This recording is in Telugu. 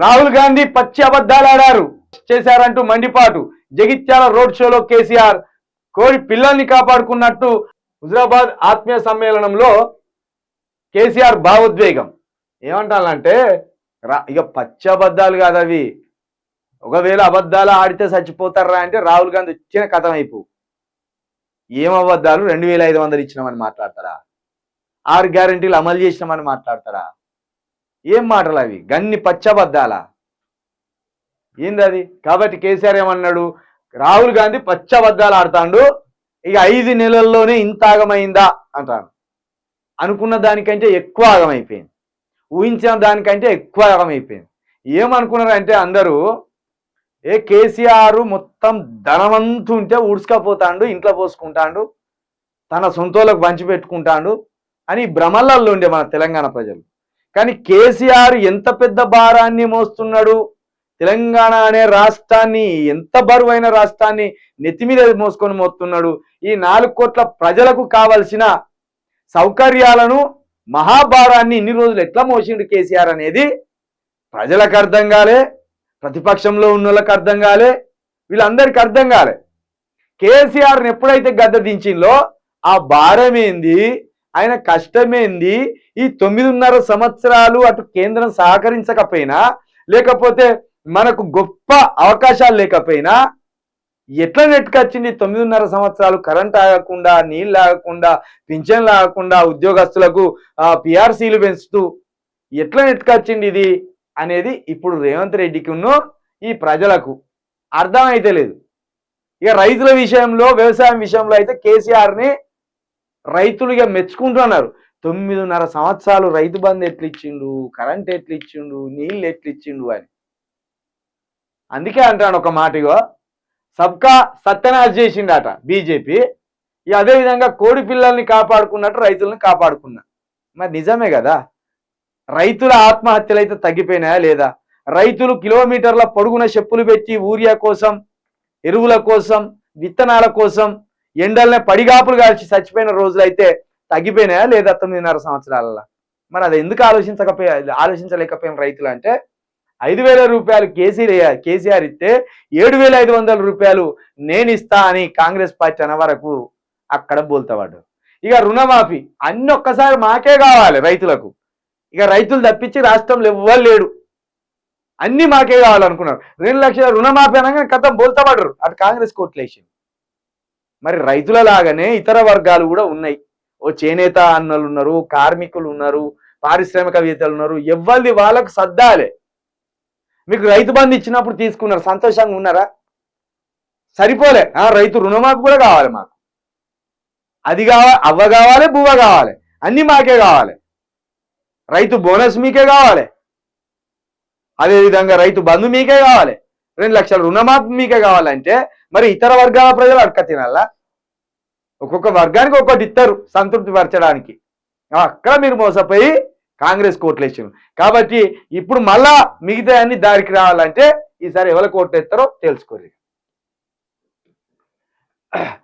రాహుల్ గాంధీ పచ్చి అబద్ధాలు ఆడారు చేశారంటూ మండిపాటు. జగిత్యాల రోడ్ షోలో కేసీఆర్ కోడి పిల్లల్ని కాపాడుకున్నట్టు హుజరాబాద్ ఆత్మీయ సమ్మేళనంలో కేసీఆర్ భావోద్వేగం. ఏమంటానంటే ఇక పచ్చి అబద్ధాలు కాదు అవి. ఒకవేళ అబద్ధాలు ఆడితే చచ్చిపోతారా అంటే రాహుల్ గాంధీ వచ్చిన కథం అయిపో. ఏం అబద్ధాలు? 2500 ఇచ్చినామని మాట్లాడతారా? 6 గ్యారెంటీలు అమలు చేసినామని మాట్లాడతారా? ఏం మాటలు అవి? గన్ని పచ్చబద్దాలా? ఏంది అది? కాబట్టి కేసీఆర్ ఏమన్నాడు, రాహుల్ గాంధీ పచ్చబద్దాలు ఆడతాడు, ఇక 5 నెలల్లోనే ఇంత ఆగమైందా అంటాను. అనుకున్న దానికంటే ఎక్కువ ఆగమైపోయింది, ఊహించిన దానికంటే ఎక్కువ ఆగమైపోయింది. ఏమనుకున్నారంటే అందరూ, కేసీఆర్ మొత్తం ధనవంతు ఉంటే ఉడుచుకపోతాడు, ఇంట్లో పోసుకుంటాడు, తన సొంతోళ్ళకు పంచి పెట్టుకుంటాడు అని భ్రమలలో ఉండే మన తెలంగాణ ప్రజలు. కానీ కేసీఆర్ ఎంత పెద్ద భారాన్ని మోస్తున్నాడు, తెలంగాణ అనే రాష్ట్రాన్ని, ఎంత బరువైన రాష్ట్రాన్ని నెత్తి మీద మోసుకొని మోస్తున్నాడు. ఈ 4 కోట్ల ప్రజలకు కావలసిన సౌకర్యాలను, మహాభారాన్ని ఇన్ని రోజులు ఎట్లా మోసిండు కేసీఆర్ అనేది ప్రజలకు అర్థం కాలే, ప్రతిపక్షంలో ఉన్న వాళ్ళకి అర్థం కాలే, వీళ్ళందరికీ అర్థం కాలే. కేసీఆర్ని ఎప్పుడైతే గద్ద దించిందో ఆ భారం ఏంది, ఆయన కష్టమేంది, ఈ 9.5 సంవత్సరాలు అటు కేంద్రం సహకరించకపోయినా, లేకపోతే మనకు గొప్ప అవకాశాలు లేకపోయినా ఎట్లా నెట్టుకొచ్చింది 9.5 సంవత్సరాలు కరెంట్ ఆగకుండా, నీళ్ళు ఆగకుండా, పింఛన్లు ఆగకుండా, ఉద్యోగస్తులకు పిఆర్సీలు పెంచుతూ ఎట్లా నెట్టుకొచ్చింది ఇది అనేది ఇప్పుడు రేవంత్ రెడ్డికి ఈ ప్రజలకు అర్థమైతే లేదు. ఇక రైతుల విషయంలో, వ్యవసాయం విషయంలో అయితే కేసీఆర్ని రైతులు ఇక మెచ్చుకుంటున్నారు. 9.5 సంవత్సరాలు రైతు బంధు ఎట్లిచ్చిండు, కరెంట్ ఎట్లిచ్చిండు, నీళ్ళు ఎట్లిచ్చిండు అని. అందుకే అంటాను ఒక మాటగా, సబ్కా సత్యనాశ్ చేసిండట బీజేపీ. ఇక అదేవిధంగా కోడి పిల్లల్ని కాపాడుకున్నట్టు రైతులను కాపాడుకున్నా. మరి నిజమే కదా, రైతుల ఆత్మహత్యలు అయితే తగ్గిపోయినాయా లేదా? రైతులు కిలోమీటర్ల పొడుగున చెప్పులు పెట్టి యూరియా కోసం, ఎరువుల కోసం, విత్తనాల కోసం ఎండల్నే పడిగాపులు కాల్చి చచ్చిపోయిన రోజులైతే తగ్గిపోయినాయా లేదా 9.5 సంవత్సరాలలో? మరి అది ఎందుకు ఆలోచించలేకపోయిన రైతులు అంటే, 5,000 రూపాయలు కేసీఆర్ ఇస్తే 7,500 రూపాయలు నేను ఇస్తా అని కాంగ్రెస్ పార్టీ అన్న వరకు అక్కడ బోల్తావాడు. ఇక రుణమాఫీ అన్ని ఒక్కసారి మాకే కావాలి రైతులకు. ఇక రైతులు తప్పించి రాష్ట్రంలో ఎవ్వరు లేడు, అన్ని మాకే కావాలనుకున్నారు. 2 లక్షల రుణమాఫీ అనగా కథం బోల్తావాడరు, అటు కాంగ్రెస్ కోట్లేసి. మరి రైతుల లాగానే ఇతర వర్గాలు కూడా ఉన్నాయి. ఓ చేనేత అన్నలు ఉన్నారు, కార్మికులు ఉన్నారు, పారిశ్రామికవేత్తలు ఉన్నారు. ఎవరిది వాళ్ళకు సర్దాలే. మీకు రైతు బంధు ఇచ్చినప్పుడు తీసుకున్నారు, సంతోషంగా ఉన్నారా? సరిపోలే, రైతు రుణమాఫీ కూడా కావాలి మాకు. అది అవ్వ కావాలి, బువ్వ కావాలి, అన్ని మాకే కావాలి. రైతు బోనస్ మీకే కావాలి, అదేవిధంగా రైతు బంధు మీకే కావాలి, 2 లక్షల రుణమాఫీ మీకే కావాలంటే మరి ఇతర వర్గాల ప్రజలు అడక తినాలా? ఒక్కొక్క వర్గానికి ఒక్కటి ఇస్తారు సంతృప్తి పరచడానికి. అక్కడ మీరు మోసపోయి కాంగ్రెస్ కోట్లేసారు. కాబట్టి ఇప్పుడు మళ్ళా మిగతా అన్ని దారికి రావాలంటే ఈసారి ఎవరు కోట్లు ఎత్తారో తెలుసుకోరు.